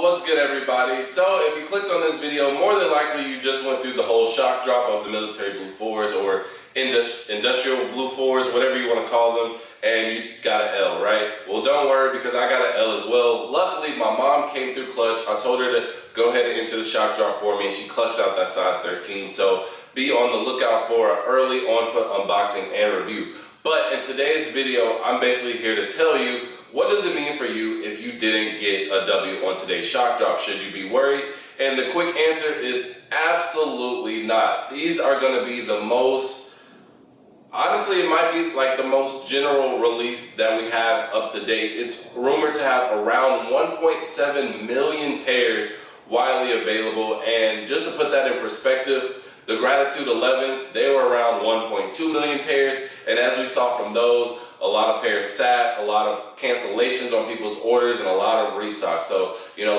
What's good, everybody? So if you clicked on this video, more than likely you just went through the whole shock drop of the military blue 4s or industrial blue 4s, whatever you want to call them, and you got an L, right? Well, don't worry, because I got an L as well. Luckily, my mom came through clutch. I told her to go ahead and enter the shock drop for me, and she clutched out that size 13. So be on the lookout for an early on-foot unboxing and review. But in today's video, I'm basically here to tell you, what does it mean for you if you didn't get a W on today's shock drop? Should you be worried? And the quick answer is absolutely not. These are going to be the most, honestly, it might be like the most general release that we have up to date. It's rumored to have around 1.7 million pairs widely available. And just to put that in perspective, the Gratitude 11s, they were around 1.2 million pairs. And as we saw from those, a lot of pairs sat, a lot of cancellations on people's orders, and a lot of restock. So, you know,